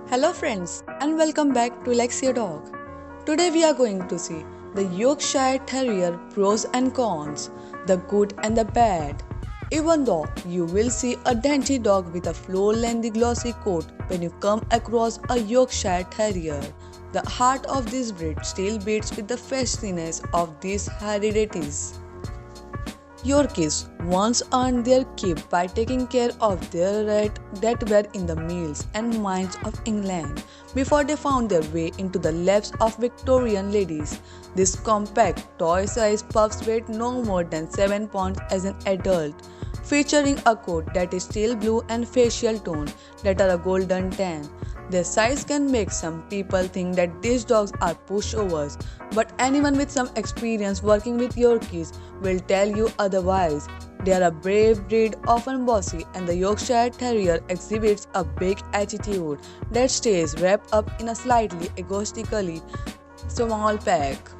Hello friends and welcome back to Lexia Dog. Today we are going to see the Yorkshire Terrier pros and cons, the good and the bad. Even though you will see a dainty dog with a floor-lengthy glossy coat when you come across a Yorkshire Terrier, the heart of this breed still beats with the festiness of these heredities. Yorkies once earned their keep by taking care of their rat that were in the mills and mines of England before they found their way into the laps of Victorian ladies. These compact, toy-sized pups weighed no more than 7 pounds as an adult, featuring a coat that is steel blue and facial tone that are a golden tan. Their size can make some people think that these dogs are pushovers, but anyone with some experience working with Yorkies will tell you otherwise. They are a brave breed, often bossy, and the Yorkshire Terrier exhibits a big attitude that stays wrapped up in a slightly egotistically small pack.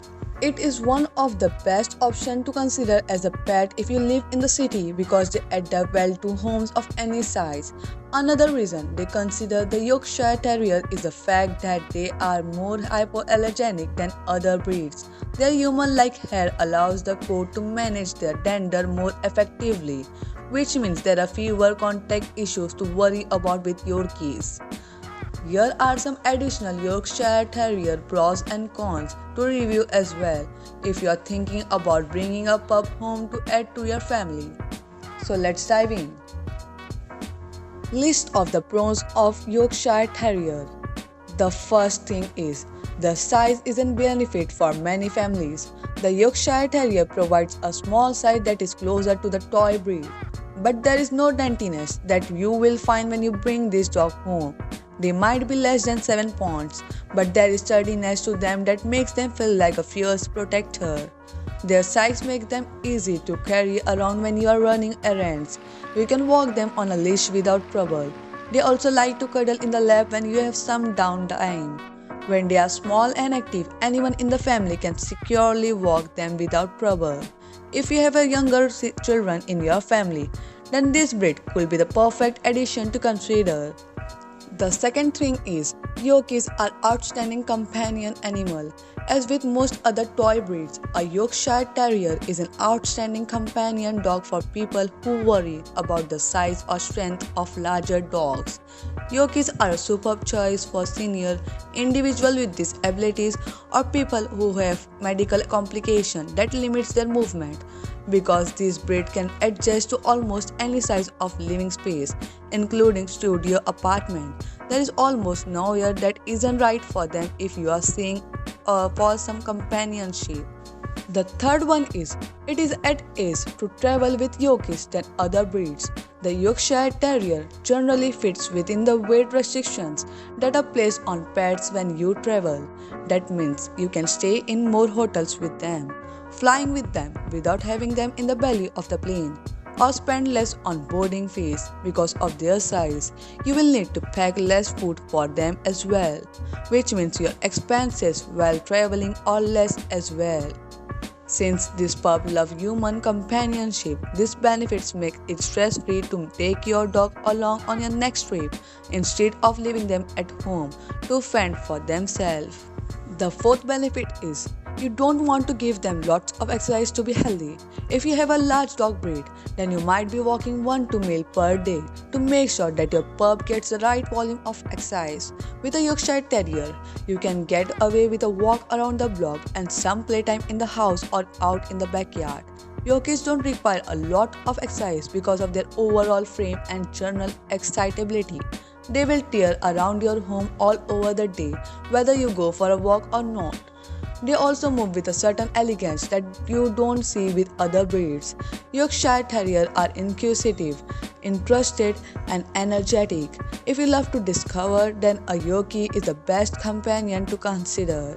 It is one of the best options to consider as a pet if you live in the city because they adapt well to homes of any size. Another reason they consider the Yorkshire Terrier is the fact that they are more hypoallergenic than other breeds. Their human-like hair allows the coat to manage their dander more effectively, which means there are fewer contact issues to worry about with Yorkies. Here are some additional Yorkshire Terrier pros and cons to review as well if you are thinking about bringing a pup home to add to your family. So let's dive in. List of the pros of Yorkshire Terrier. The first thing is the size is a benefit for many families. The Yorkshire Terrier provides a small size that is closer to the toy breed. But there is no daintiness that you will find when you bring this dog home. They might be less than 7 pounds, but there is sturdiness to them that makes them feel like a fierce protector. Their size makes them easy to carry around when you are running errands. You can walk them on a leash without trouble. They also like to cuddle in the lap when you have some downtime. When they are small and active, anyone in the family can securely walk them without trouble. If you have a younger children in your family, then this breed could be the perfect addition to consider. The second thing is, Yorkies are outstanding companion animal. As with most other toy breeds, a Yorkshire Terrier is an outstanding companion dog for people who worry about the size or strength of larger dogs. Yorkies are a superb choice for senior individuals with disabilities or people who have medical complications that limits their movement. Because this breed can adjust to almost any size of living space, including studio apartment. There is almost nowhere that isn't right for them if you are seeing for some companionship. The third one is, it is at ease to travel with Yorkies than other breeds. The Yorkshire Terrier generally fits within the weight restrictions that are placed on pets when you travel. That means you can stay in more hotels with them, flying with them without having them in the belly of the plane, or spend less on boarding fees because of their size. You will need to pack less food for them as well, which means your expenses while traveling are less as well. Since this pup love human companionship, these benefits make it stress-free to take your dog along on your next trip instead of leaving them at home to fend for themselves. The fourth benefit is, you don't want to give them lots of exercise to be healthy. If you have a large dog breed, then you might be walking 1-2 meals per day to make sure that your pup gets the right volume of exercise. With a Yorkshire Terrier, you can get away with a walk around the block and some playtime in the house or out in the backyard. Yorkies don't require a lot of exercise because of their overall frame and general excitability. They will tear around your home all over the day, whether you go for a walk or not. They also move with a certain elegance that you don't see with other breeds. Yorkshire Terriers are inquisitive, interested, and energetic. If you love to discover, then a Yorkie is the best companion to consider.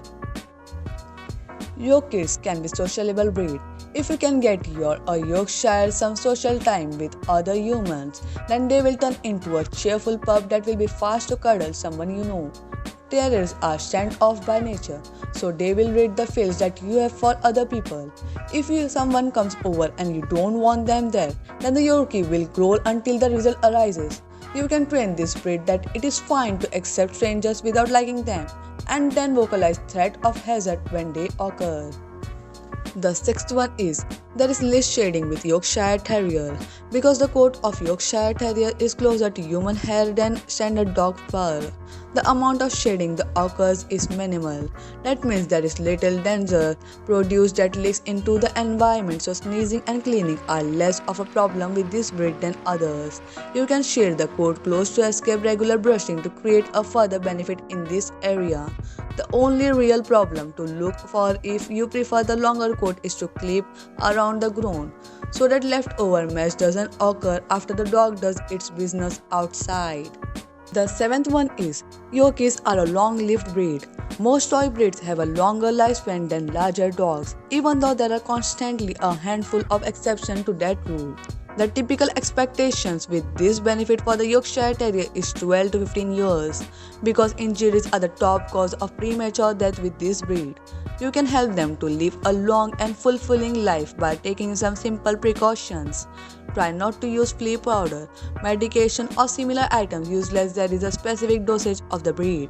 Yorkies can be sociable breed. If you can get a Yorkshire some social time with other humans, then they will turn into a cheerful pup that will be fast to cuddle someone you know. Terriers are stand-off by nature, so they will read the feels that you have for other people. If someone comes over and you don't want them there, then the Yorkie will growl until the result arises. You can train this breed that it is fine to accept strangers without liking them and then vocalize threat of hazard when they occur. The sixth one is there is less shading with Yorkshire Terrier. Because the coat of Yorkshire Terrier is closer to human hair than standard dog fur, the amount of shading that occurs is minimal. That means there is little danger produced that leaks into the environment, so sneezing and cleaning are less of a problem with this breed than others. You can shade the coat close to escape regular brushing to create a further benefit in this area. The only real problem to look for if you prefer the longer coat is to clip around the groin so that leftover mess doesn't occur after the dog does its business outside. The seventh one is Yorkies are a long-lived breed. Most toy breeds have a longer lifespan than larger dogs, even though there are constantly a handful of exceptions to that rule. The typical expectations with this benefit for the Yorkshire Terrier is 12 to 15 years, because injuries are the top cause of premature death with this breed. You can help them to live a long and fulfilling life by taking some simple precautions. Try not to use flea powder, medication or similar items used unless there is a specific dosage of the breed.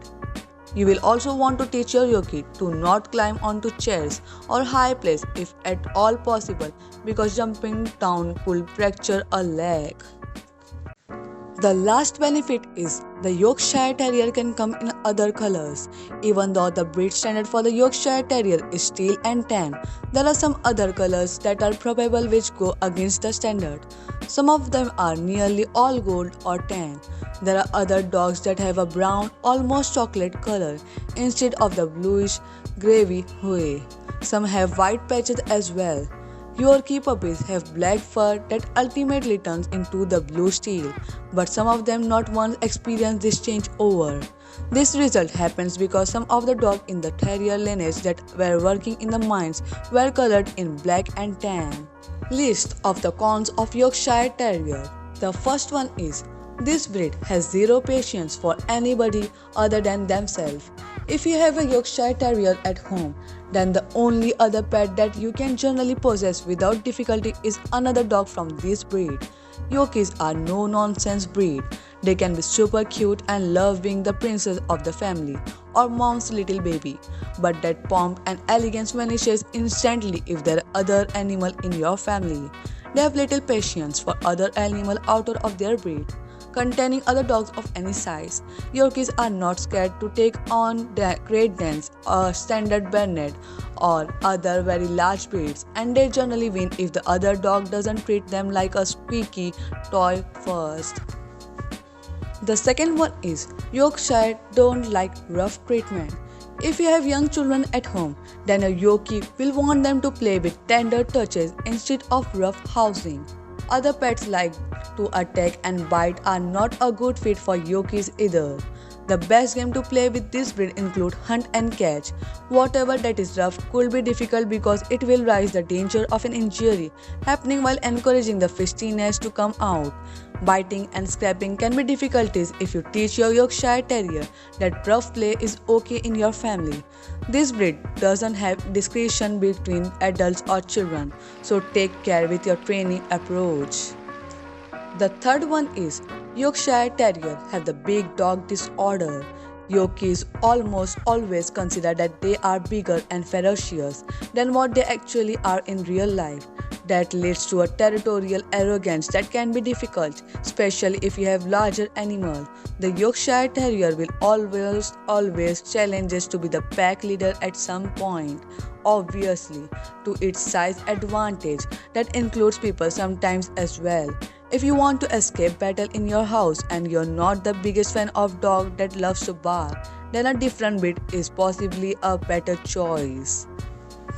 You will also want to teach your Yorkie to not climb onto chairs or high places if at all possible, because jumping down could fracture a leg. The last benefit is the Yorkshire Terrier can come in other colors. Even though the breed standard for the Yorkshire Terrier is teal and tan, there are some other colors that are probable which go against the standard. Some of them are nearly all gold or tan. There are other dogs that have a brown, almost chocolate color instead of the bluish, gravy hue. Some have white patches as well. Yorkie puppies have black fur that ultimately turns into the blue steel, but some of them not once experience this change over. This result happens because some of the dogs in the terrier lineage that were working in the mines were colored in black and tan. List of the cons of Yorkshire Terrier. The first one is this breed has zero patience for anybody other than themselves. If you have a Yorkshire Terrier at home, then the only other pet that you can generally possess without difficulty is another dog from this breed. Yorkies are no-nonsense breed. They can be super cute and love being the princess of the family or mom's little baby. But that pomp and elegance vanishes instantly if there are other animal in your family. They have little patience for other animal out of their breed, containing other dogs of any size. Yorkies are not scared to take on Great Danes or Standard Bernard or other very large breeds, and they generally win if the other dog doesn't treat them like a squeaky toy first. The second one is Yorkshire don't like rough treatment. If you have young children at home, then a Yorkie will want them to play with tender touches instead of rough housing. Other pets like to attack and bite are not a good fit for Yorkies either. The best game to play with this breed include hunt and catch. Whatever that is rough could be difficult because it will raise the danger of an injury happening while encouraging the fistiness to come out. Biting and scraping can be difficulties if you teach your Yorkshire Terrier that rough play is okay in your family. This breed doesn't have discretion between adults or children, so take care with your training approach. The third one is Yorkshire Terrier have the big dog disorder. Yorkies almost always consider that they are bigger and ferocious than what they actually are in real life. That leads to a territorial arrogance that can be difficult, especially if you have larger animals. The Yorkshire Terrier will always challenges to be the pack leader at some point. Obviously, to its size advantage, that includes people sometimes as well. If you want to escape battle in your house and you're not the biggest fan of dog that loves to bark, then a different breed is possibly a better choice.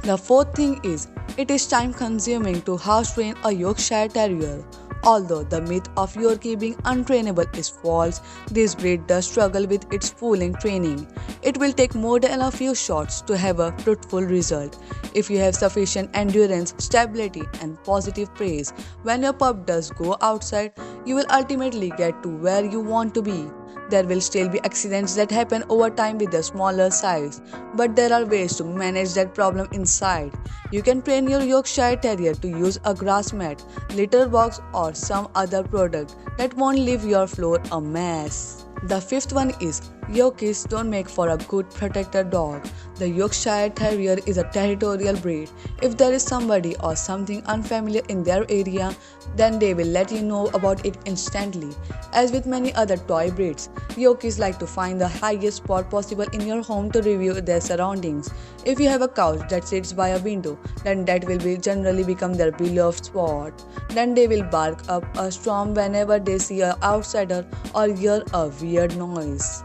The fourth thing is, it is time consuming to house train a Yorkshire Terrier. Although the myth of Yorkie being untrainable is false, this breed does struggle with its fooling training. It will take more than a few shots to have a fruitful result. If you have sufficient endurance, stability, and positive praise, when your pup does go outside, you will ultimately get to where you want to be. There will still be accidents that happen over time with the smaller size, but there are ways to manage that problem inside. You can train your Yorkshire Terrier to use a grass mat, litter box, or some other product that won't leave your floor a mess. The fifth one is Yorkies don't make for a good protector dog. The Yorkshire Terrier is a territorial breed. If there is somebody or something unfamiliar in their area, then they will let you know about it instantly. As with many other toy breeds, Yorkies like to find the highest spot possible in your home to review their surroundings. If you have a couch that sits by a window, then that will generally become their beloved spot. Then they will bark up a storm whenever they see an outsider or hear a weird noise.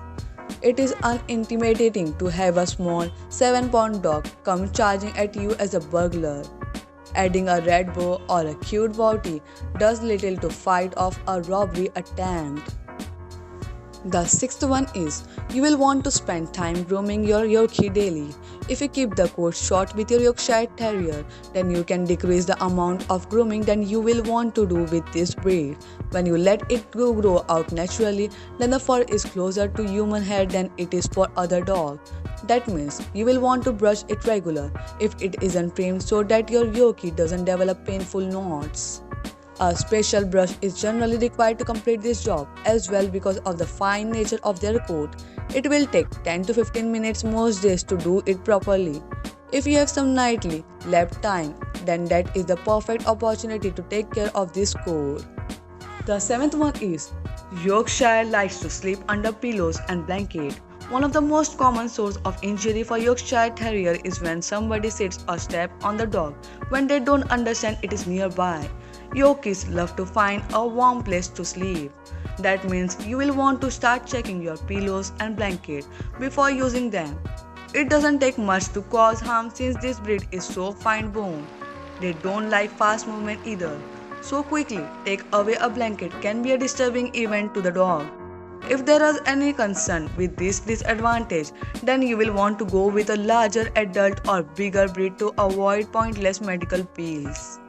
It is unintimidating to have a small 7-pound dog come charging at you as a burglar. Adding a red bow or a cute booty does little to fight off a robbery attempt. The sixth one is you will want to spend time grooming your Yorkie daily. If you keep the coat short with your Yorkshire Terrier, then you can decrease the amount of grooming that you will want to do with this breed. When you let it grow out naturally, then the fur is closer to human hair than it is for other dogs. That means you will want to brush it regular if it isn't trimmed so that your Yorkie doesn't develop painful knots. A special brush is generally required to complete this job as well because of the fine nature of their coat. It will take 10 to 15 minutes most days to do it properly. If you have some nightly left time, then that is the perfect opportunity to take care of this coat. The seventh one is Yorkshire likes to sleep under pillows and blankets. One of the most common sources of injury for Yorkshire Terrier is when somebody sits or steps on the dog when they don't understand it is nearby. Yorkies love to find a warm place to sleep. That means you will want to start checking your pillows and blankets before using them. It doesn't take much to cause harm since this breed is so fine-boned. They don't like fast movement either. So quickly take away a blanket can be a disturbing event to the dog. If there is any concern with this disadvantage, then you will want to go with a larger adult or bigger breed to avoid pointless medical bills.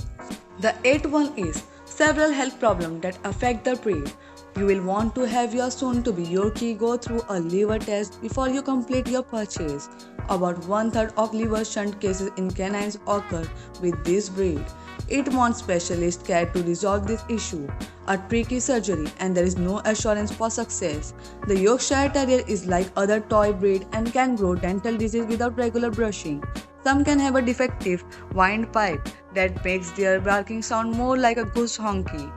The eighth one is several health problems that affect the breed. You will want to have your soon-to-be Yorkie go through a liver test before you complete your purchase. About 1/3 of liver shunt cases in canines occur with this breed. It wants specialist care to resolve this issue, a tricky surgery, and there is no assurance for success. The Yorkshire Terrier is like other toy breed and can grow dental disease without regular brushing. Some can have a defective windpipe that makes their barking sound more like a goose honky.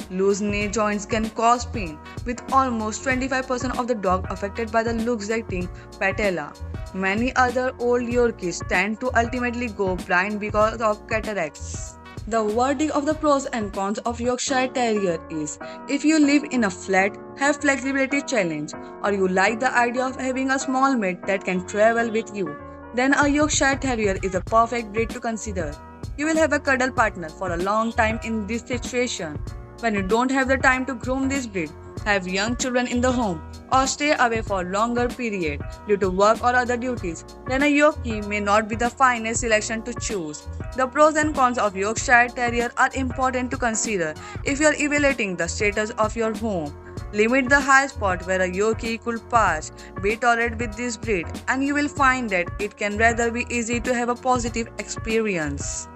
Loose knee joints can cause pain, with almost 25% of the dog affected by the luxating patella. Many other old Yorkies tend to ultimately go blind because of cataracts. The verdict of the pros and cons of Yorkshire Terrier is, if you live in a flat, have flexibility challenge, or you like the idea of having a small mate that can travel with you, then a Yorkshire Terrier is a perfect breed to consider. You will have a cuddle partner for a long time in this situation. When you don't have the time to groom this breed, have young children in the home, or stay away for a longer period due to work or other duties, then a Yorkie may not be the finest selection to choose. The pros and cons of Yorkshire Terrier are important to consider if you are evaluating the status of your home. Limit the high spot where a Yorkie could pass. Be tolerant with this breed, and you will find that it can rather be easy to have a positive experience.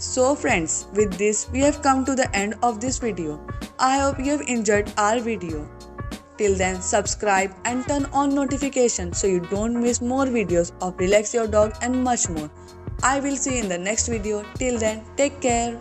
So friends, with this we have come to the end of this video. I hope you have enjoyed our video. Till then, subscribe and turn on notifications so you don't miss more videos of Relax Your Dog and much more. I will see you in the next video. Till then, take care.